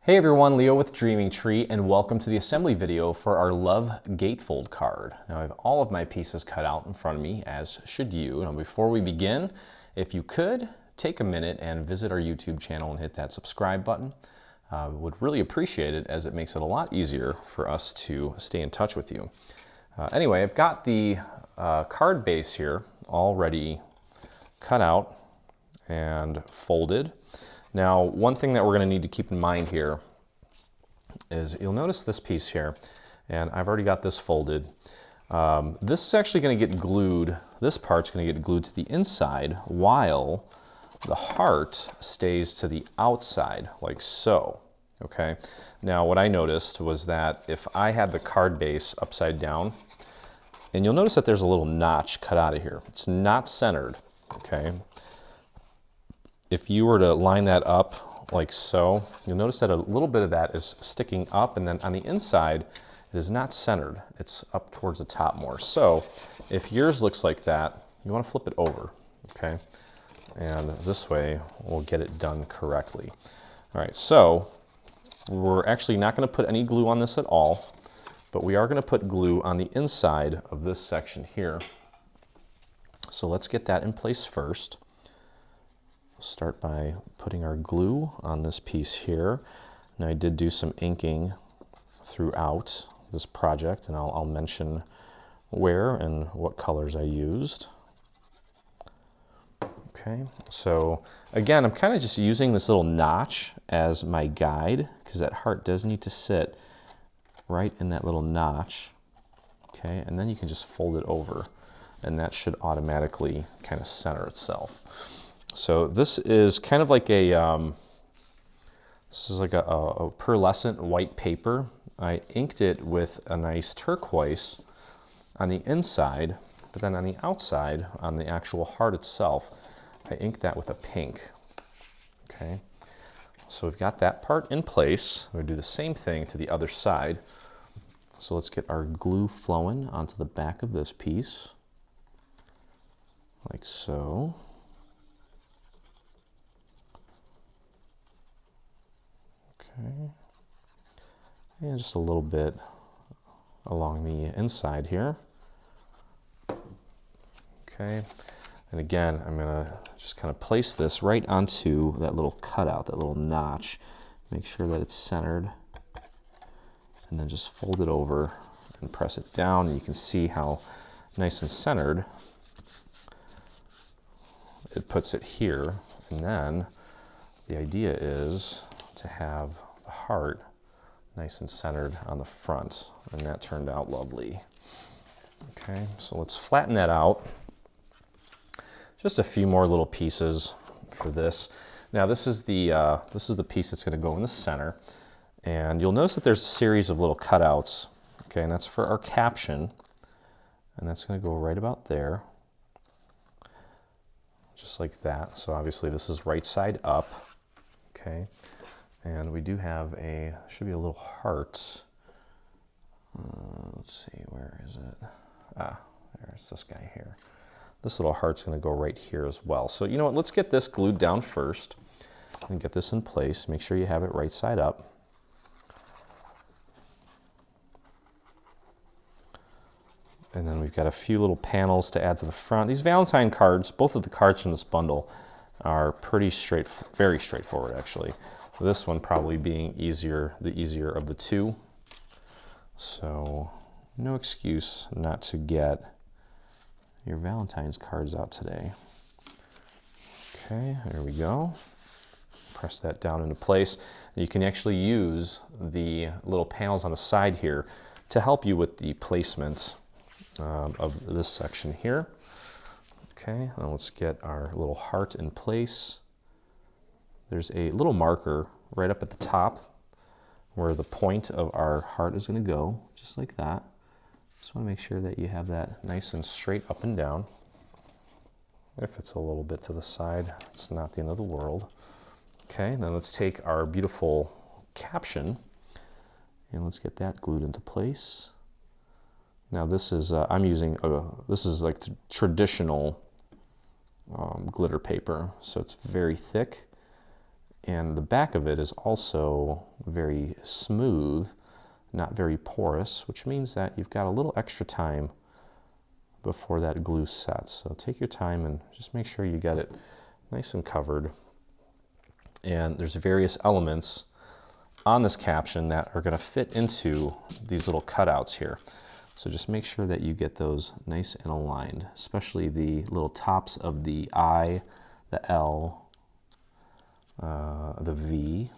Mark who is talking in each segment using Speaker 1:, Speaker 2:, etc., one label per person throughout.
Speaker 1: Hey everyone, Leo with Dreaming Tree, and welcome to the assembly video for our Love Gatefold card. Now I have all of my pieces cut out in front of me, as should you. Now before we begin, if you could, take a minute and visit our YouTube channel and hit that subscribe button. Would really appreciate it, as it makes it a lot easier for us to stay in touch with you. Anyway, I've got the card base here already cut out and folded. Now, one thing that we're going to need to keep in mind here is you'll notice this piece here, and I've already got this folded. This is actually going to get glued, this part's going to get glued to the inside while the heart stays to the outside, like so, okay? Now, what I noticed was that if I had the card base upside down, and you'll notice that there's a little notch cut out of here. It's not centered, okay? If you were to line that up like so, you'll notice that a little bit of that is sticking up, and then on the inside, it is not centered. It's up towards the top more. So if yours looks like that, you want to flip it over, okay? And this way, we'll get it done correctly. All right, so we're actually not going to put any glue on this at all, but we are going to put glue on the inside of this section here. So let's get that in place first. Start by putting our glue on this piece here. Now I did do some inking throughout this project, and I'll mention where and what colors I used. Okay, so again, I'm kind of just using this little notch as my guide, because that heart does need to sit right in that little notch. Okay, and then you can just fold it over, and that should automatically kind of center itself. So this is kind of like a pearlescent white paper. I inked it with a nice turquoise on the inside, but then on the outside, on the actual heart itself, I inked that with a pink. Okay, so we've got that part in place. We're gonna do the same thing to the other side. So let's get our glue flowing onto the back of this piece, like so. Okay, and just a little bit along the inside here. Okay, and again, I'm gonna just kind of place this right onto that little cutout, that little notch. Make sure that it's centered, and then just fold it over and press it down. And you can see how nice and centered it puts it here. And then the idea is to have the heart nice and centered on the front, and that turned out lovely. Okay, so let's flatten that out. Just a few more little pieces for this. Now this is the piece that's going to go in the center, and you'll notice that there's a series of little cutouts. Okay, and that's for our caption, and that's going to go right about there, just like that. So obviously this is right side up. Okay. And we do have should be a little heart. Let's see, where is it? There's this guy here. This little heart's going to go right here as well. So you know what, let's get this glued down first and get this in place. Make sure you have it right side up. And then we've got a few little panels to add to the front. These Valentine cards, both of the cards from this bundle, are pretty very straightforward actually. This one probably being the easier of the two. So no excuse not to get your Valentine's cards out today. Okay, there we go. Press that down into place. You can actually use the little panels on the side here to help you with the placement of this section here. Okay, now let's get our little heart in place. There's a little marker right up at the top where the point of our heart is going to go, just like that. Just want to make sure that you have that nice and straight up and down. If it's a little bit to the side, it's not the end of the world. Okay, then let's take our beautiful caption and let's get that glued into place. Now this is, I'm using, this is like the traditional glitter paper, so it's very thick. And the back of it is also very smooth, not very porous, which means that you've got a little extra time before that glue sets. So take your time and just make sure you get it nice and covered. And there's various elements on this caption that are going to fit into these little cutouts here. So just make sure that you get those nice and aligned, especially the little tops of the I, the L, the V,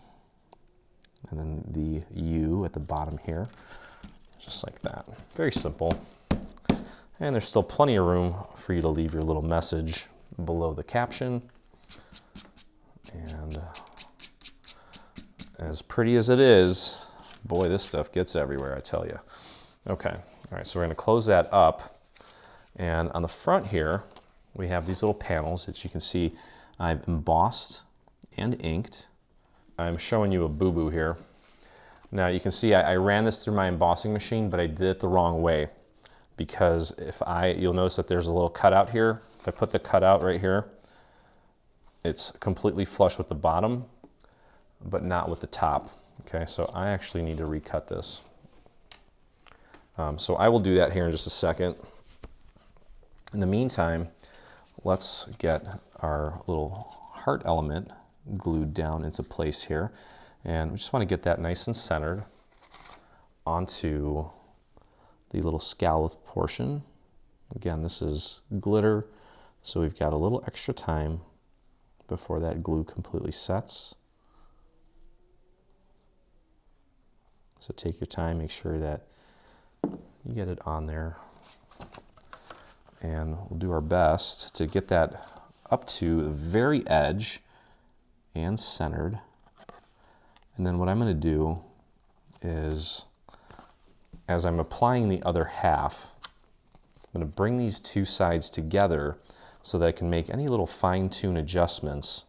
Speaker 1: and then the U at the bottom here, just like that. Very simple. And there's still plenty of room for you to leave your little message below the caption. And as pretty as it is, boy, this stuff gets everywhere, I tell you. Okay, all right, so we're gonna close that up. And on the front here, we have these little panels that you can see I've embossed and inked. I'm showing you a boo-boo here. Now you can see I ran this through my embossing machine, but I did it the wrong way, because you'll notice that there's a little cutout here. If I put the cutout right here, it's completely flush with the bottom, but not with the top. Okay, so I actually need to recut this. So I will do that here in just a second. In the meantime, let's get our little heart element glued down into place here. And we just want to get that nice and centered onto the little scallop portion. Again, this is glitter, so we've got a little extra time before that glue completely sets. So take your time, make sure that you get it on there. And we'll do our best to get that up to the very edge and centered. And then what I'm going to do is, as I'm applying the other half, I'm going to bring these two sides together so that I can make any little fine-tune adjustments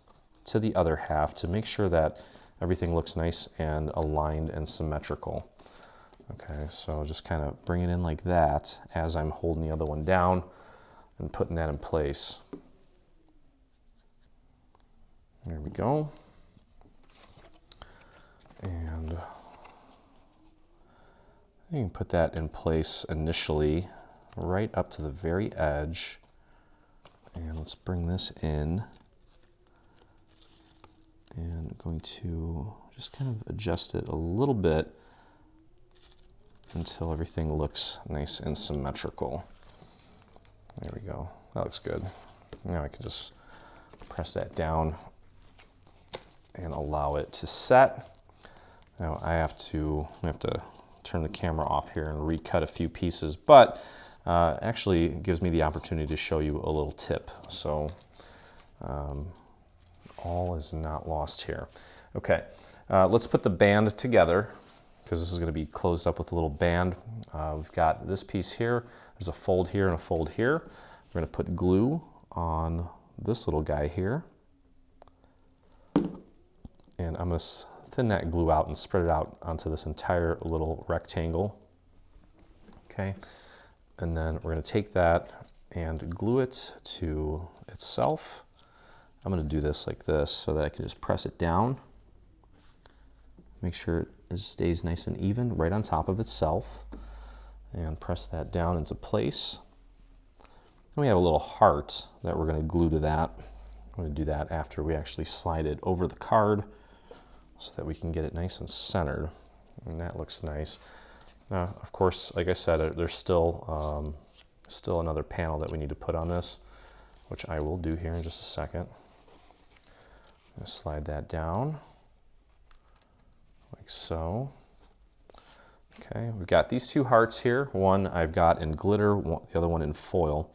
Speaker 1: to the other half to make sure that everything looks nice and aligned and symmetrical. Okay, so just kind of bring it in like that as I'm holding the other one down and putting that in place. There we go. And you can put that in place initially right up to the very edge. And let's bring this in. And I'm going to just kind of adjust it a little bit until everything looks nice and symmetrical. There we go. That looks good. Now I can just press that down and allow it to set. Now I have to turn the camera off here and recut a few pieces, but actually it gives me the opportunity to show you a little tip. So all is not lost here. Okay, let's put the band together, because this is going to be closed up with a little band. We've got this piece here. There's a fold here and a fold here. We're going to put glue on this little guy here. And I'm going to thin that glue out and spread it out onto this entire little rectangle. Okay, and then we're going to take that and glue it to itself. I'm going to do this like this so that I can just press it down. Make sure it stays nice and even right on top of itself. And press that down into place. And we have a little heart that we're going to glue to that. I'm going to do that after we actually slide it over the card so that we can get it nice and centered. And that looks nice. Now, of course, like I said, there's still another panel that we need to put on this, which I will do here in just a second. I'm going to slide that down like so. Okay, we've got these two hearts here. One I've got in glitter, the other one in foil.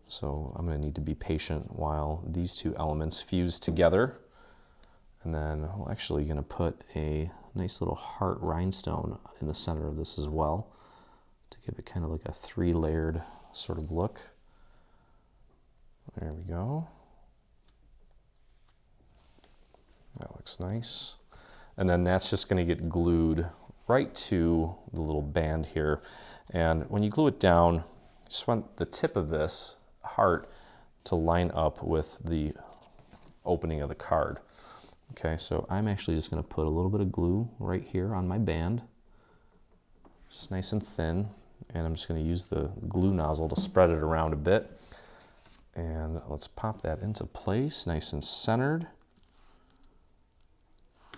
Speaker 1: So I'm going to need to be patient while these two elements fuse together. And then we're actually going to put a nice little heart rhinestone in the center of this as well to give it kind of like a three-layered sort of look. There we go. That looks nice. And then that's just going to get glued right to the little band here. And when you glue it down, you just want the tip of this heart to line up with the opening of the card. Okay, so I'm actually just going to put a little bit of glue right here on my band, just nice and thin, and I'm just going to use the glue nozzle to spread it around a bit. And let's pop that into place, nice and centered.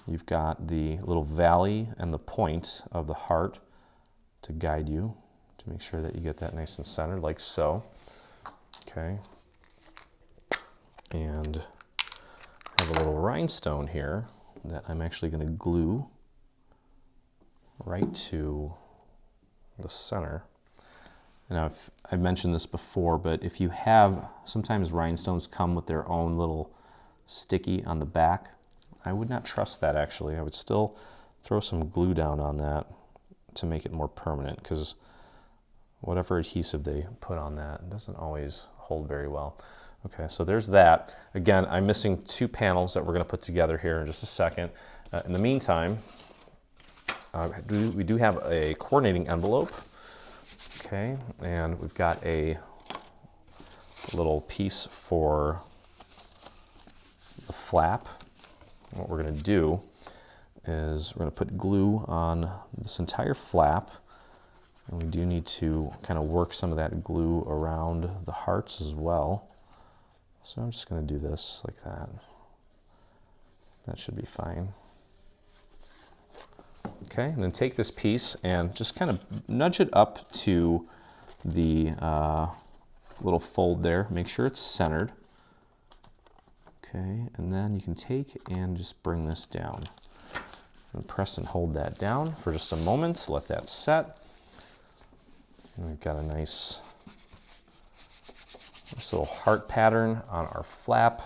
Speaker 1: You've got the little valley and the point of the heart to guide you, to make sure that you get that nice and centered, like so. Okay. And I have a little rhinestone here that I'm actually going to glue right to the center. Now, I've mentioned this before, but if you have, sometimes rhinestones come with their own little sticky on the back. I would not trust that, actually. I would still throw some glue down on that to make it more permanent, because whatever adhesive they put on that doesn't always hold very well. Okay, so there's that. Again, I'm missing 2 panels that we're going to put together here in just a second. In the meantime, we do have a coordinating envelope. Okay, and we've got a little piece for the flap. What we're going to do is we're going to put glue on this entire flap, and we do need to kind of work some of that glue around the hearts as well. So I'm just going to do this like that. That should be fine. Okay, and then take this piece and just kind of nudge it up to the little fold there. Make sure it's centered. Okay, and then you can take and just bring this down. And press and hold that down for just a moment. Let that set. And we've got a nice little heart pattern on our flap.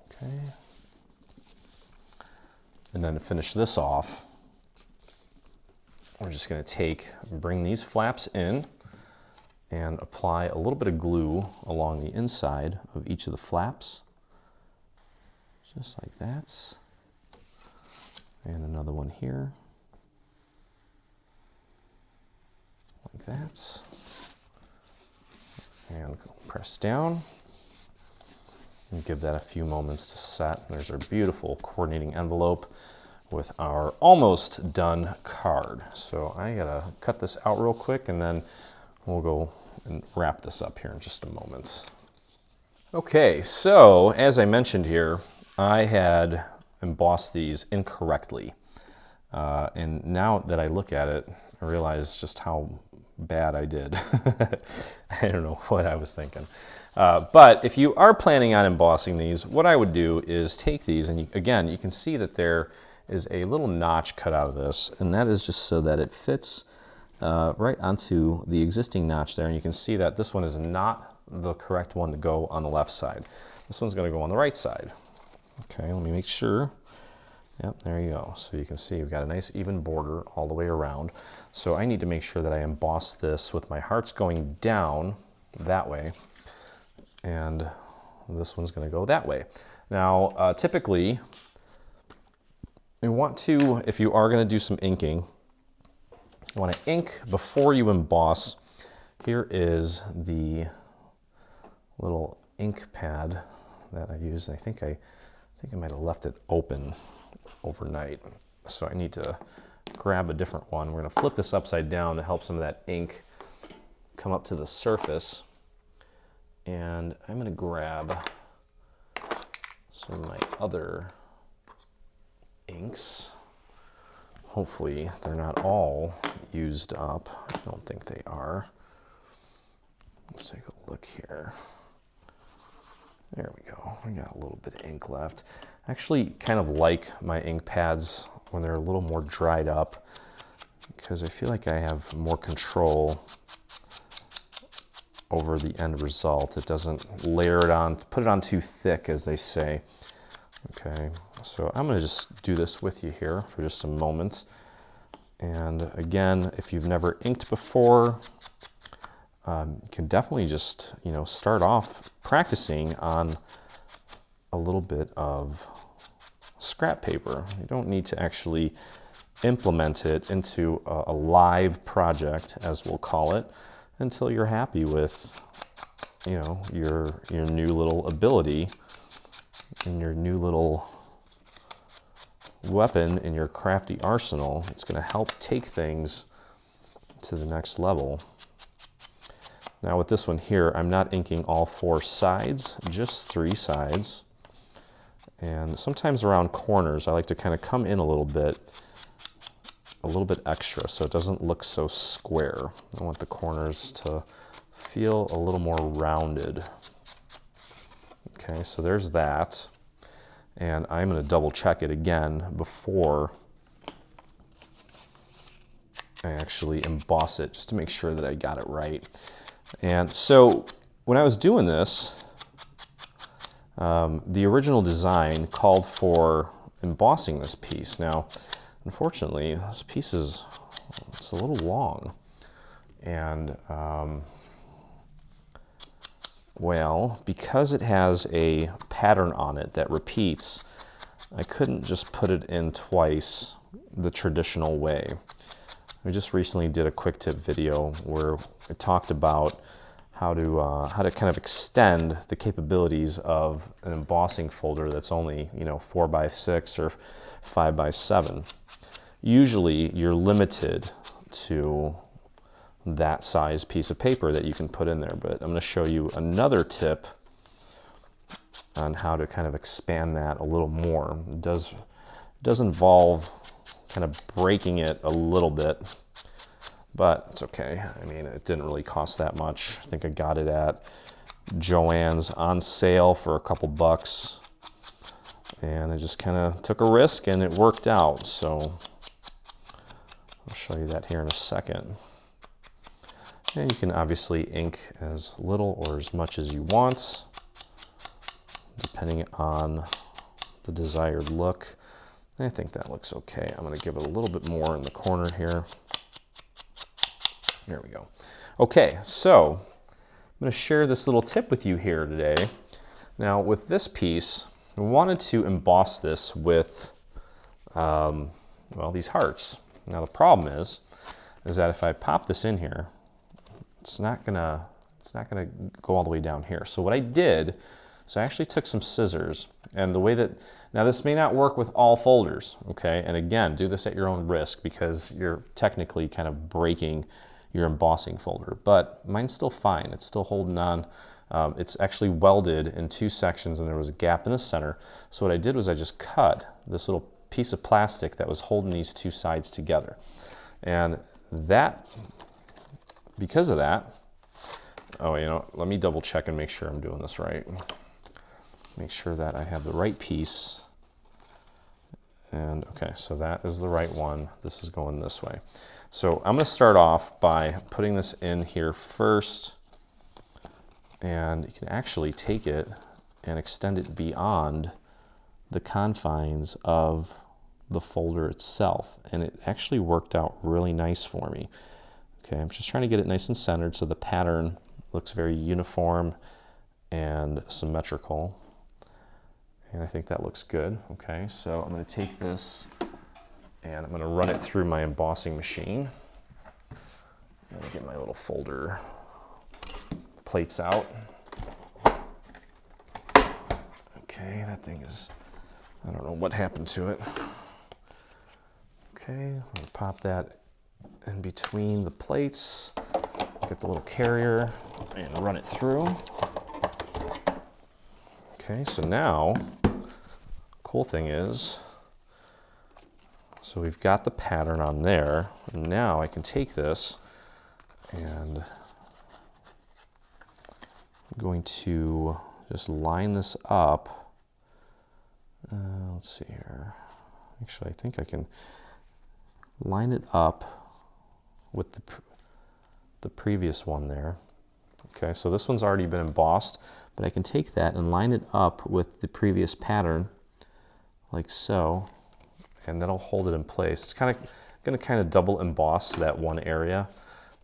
Speaker 1: Okay. And then to finish this off, we're just going to bring these flaps in and apply a little bit of glue along the inside of each of the flaps, just like that. And another one here, like that. And press down and give that a few moments to set. There's our beautiful coordinating envelope with our almost done card. So I gotta cut this out real quick, and then we'll go and wrap this up here in just a moment. Okay, so as I mentioned here, I had embossed these incorrectly. And now that I look at it, I realize just how bad I did. I don't know what I was thinking. But if you are planning on embossing these, what I would do is take these, and again, you can see that there is a little notch cut out of this, and that is just so that it fits right onto the existing notch there. And you can see that this one is not the correct one to go on the left side. This one's going to go on the right side. Okay, let me make sure. Yep, there you go. So you can see we've got a nice even border all the way around. So I need to make sure that I emboss this with my hearts going down that way, and this one's going to go that way. Now, typically, you want to, if you are going to do some inking, you want to ink before you emboss. Here is the little ink pad that I used. I think I might have left it open overnight, so I need to grab a different one. We're going to flip this upside down to help some of that ink come up to the surface, and I'm going to grab some of my other inks. Hopefully they're not all used up. I don't think they are. Let's take a look here. There we go. I got a little bit of ink left. I actually kind of like my ink pads when they're a little more dried up, because I feel like I have more control over the end result. It doesn't layer it on, put it on too thick, as they say. Okay, so I'm going to just do this with you here for just a moment. And again, if you've never inked before, you can definitely just, start off practicing on a little bit of scrap paper. You don't need to actually implement it into a live project, as we'll call it, until you're happy with, your new little ability in your new little weapon in your crafty arsenal. It's going to help take things to the next level. Now with this one here, I'm not inking all 4 sides, just 3 sides. And sometimes around corners, I like to kind of come in a little bit extra so it doesn't look so square. I want the corners to feel a little more rounded. Okay, so there's that. And I'm going to double check it again before I actually emboss it, just to make sure that I got it right. And so when I was doing this, the original design called for embossing this piece. Now, unfortunately, this piece it's a little long. And well, because it has a pattern on it that repeats, I couldn't just put it in twice the traditional way. I just recently did a quick tip video where I talked about how to kind of extend the capabilities of an embossing folder that's only 4x6 or 5x7. Usually you're limited to that size piece of paper that you can put in there, but I'm going to show you another tip on how to kind of expand that a little more. It does involve kind of breaking it a little bit, but it's okay. I mean, it didn't really cost that much. I think I got it at Joann's on sale for a couple bucks, and I just kind of took a risk and it worked out. So I'll show you that here in a second. And you can obviously ink as little or as much as you want, depending on the desired look. I think that looks okay. I'm going to give it a little bit more in the corner here. There we go. Okay, so I'm going to share this little tip with you here today. Now with this piece, I wanted to emboss this with, well, these hearts. Now the problem is that if I pop this in here, it's not gonna go all the way down here. So what I did is I actually took some scissors, and the way that, now this may not work with all folders, okay? And again, do this at your own risk because you're technically kind of breaking your embossing folder, but mine's still fine. It's still holding on. It's actually welded in 2 sections and there was a gap in the center. So what I did was I just cut this little piece of plastic that was holding these 2 sides together. And that, because of that, oh, let me double check and make sure I'm doing this right. Make sure that I have the right piece. And okay, so that is the right one. This is going this way. So I'm gonna start off by putting this in here first, and you can actually take it and extend it beyond the confines of the folder itself. And it actually worked out really nice for me. Okay, I'm just trying to get it nice and centered so the pattern looks very uniform and symmetrical. And I think that looks good. Okay, so I'm going to take this and I'm going to run it through my embossing machine. I'm going to get my little folder plates out. Okay, that thing is, I don't know what happened to it. Okay, I'm going to pop that in between the plates, get the little carrier and run it through. Okay, so now, cool thing is, so we've got the pattern on there, and now I can take this and I'm going to just line this up. Let's see here. Actually, I think I can line it up with the previous one there. Okay, so this one's already been embossed, but I can take that and line it up with the previous pattern, like so, and that'll hold it in place. It's going to kind of double emboss that one area,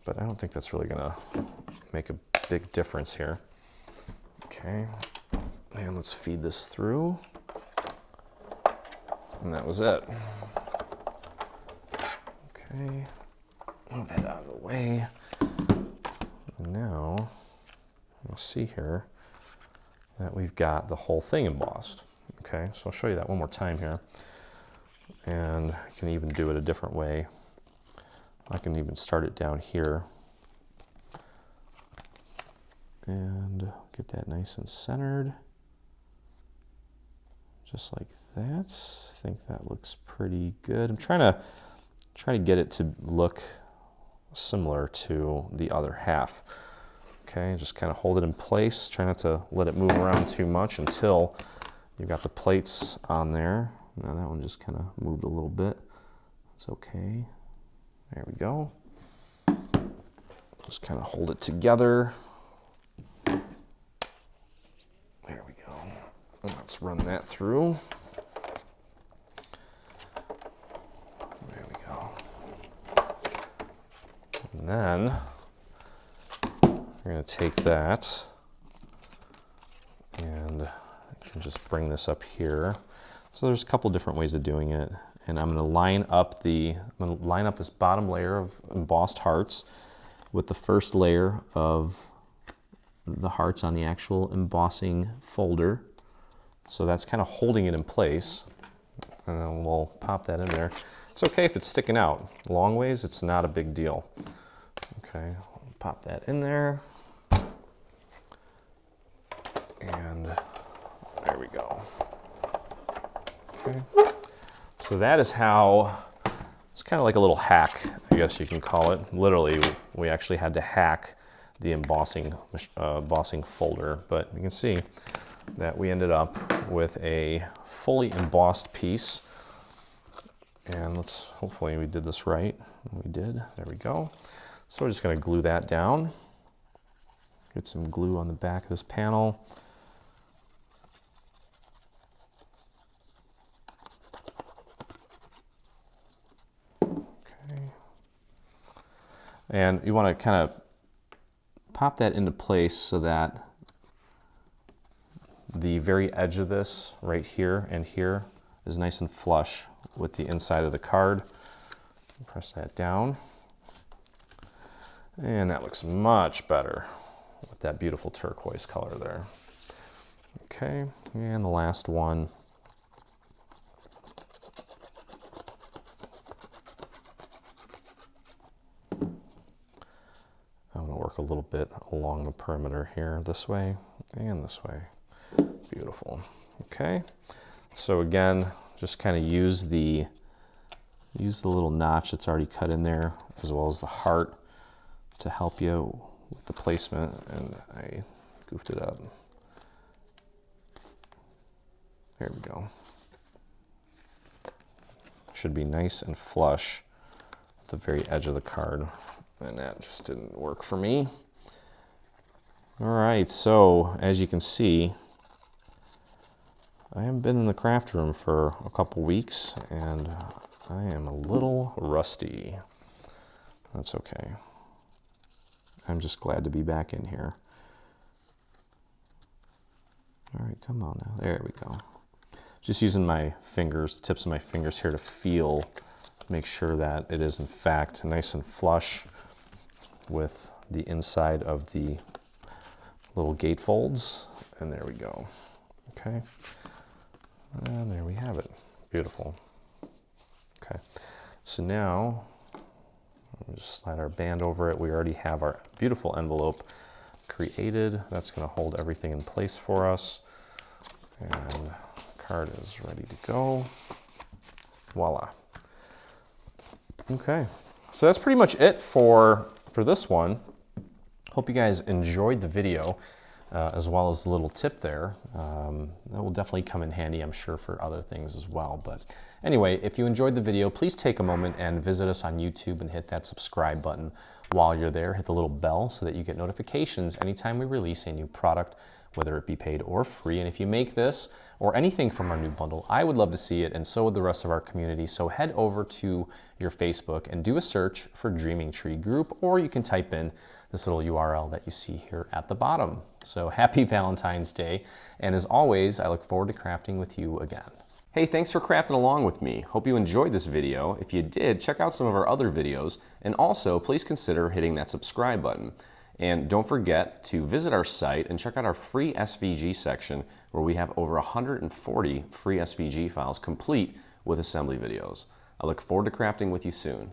Speaker 1: but I don't think that's really going to make a big difference here. Okay, and let's feed this through, and that was it. Okay, move that out of the way. Now, you'll see here that we've got the whole thing embossed. Okay, so I'll show you that one more time here. And I can even do it a different way. I can even start it down here. And get that nice and centered. Just like that. I think that looks pretty good. I'm trying to get it to look similar to the other half. Okay, just kind of hold it in place. Try not to let it move around too much until you've got the plates on there. Now that one just kind of moved a little bit. It's okay. There we go. Just kind of hold it together. There we go. Let's run that through. There we go. And then we're going to take that and I can just bring this up here. So there's a couple different ways of doing it. And I'm going to line up this bottom layer of embossed hearts with the first layer of the hearts on the actual embossing folder. So that's kind of holding it in place. And then we'll pop that in there. It's okay if it's sticking out. Long ways, it's not a big deal. Okay, I'll pop that in there. And there we go. Okay. So that is how, it's kind of like a little hack, I guess you can call it. Literally, we actually had to hack the embossing folder, but you can see that we ended up with a fully embossed piece. And hopefully we did this right. We did, there we go. So we're just gonna glue that down. Get some glue on the back of this panel. And you want to kind of pop that into place so that the very edge of this right here and here is nice and flush with the inside of the card. Press that down. And that looks much better with that beautiful turquoise color there. Okay, and the last one. I'm going to work a little bit along the perimeter here, this way and this way. Beautiful. Okay, so again, just kind of use the little notch that's already cut in there, as well as the heart, to help you with the placement. And I goofed it up. There we go. Should be nice and flush at the very edge of the card. And that just didn't work for me. All right, so as you can see, I haven't been in the craft room for a couple weeks and I am a little rusty. That's okay. I'm just glad to be back in here. All right, come on now. There we go. Just using my fingers, the tips of my fingers here to feel, make sure that it is in fact nice and flush with the inside of the little gatefolds. And there we go. Okay. And there we have it. Beautiful. Okay. So now, we'll just slide our band over it. We already have our beautiful envelope created. That's going to hold everything in place for us. And the card is ready to go. Voila. Okay. So that's pretty much it for this one. Hope you guys enjoyed the video, as well as the little tip there. That will definitely come in handy, I'm sure, for other things as well. But anyway, if you enjoyed the video, please take a moment and visit us on YouTube and hit that subscribe button. While you're there, hit the little bell so that you get notifications anytime we release a new product, whether it be paid or free. And if you make this or anything from our new bundle, I would love to see it, and so would the rest of our community. So head over to your Facebook and do a search for Dreaming Tree Group, or you can type in this little URL that you see here at the bottom. So happy Valentine's Day, and as always, I look forward to crafting with you again. Hey, thanks for crafting along with me. Hope you enjoyed this video. If you did, check out some of our other videos, and also please consider hitting that subscribe button. And don't forget to visit our site and check out our free SVG section where we have over 140 free SVG files complete with assembly videos. I look forward to crafting with you soon.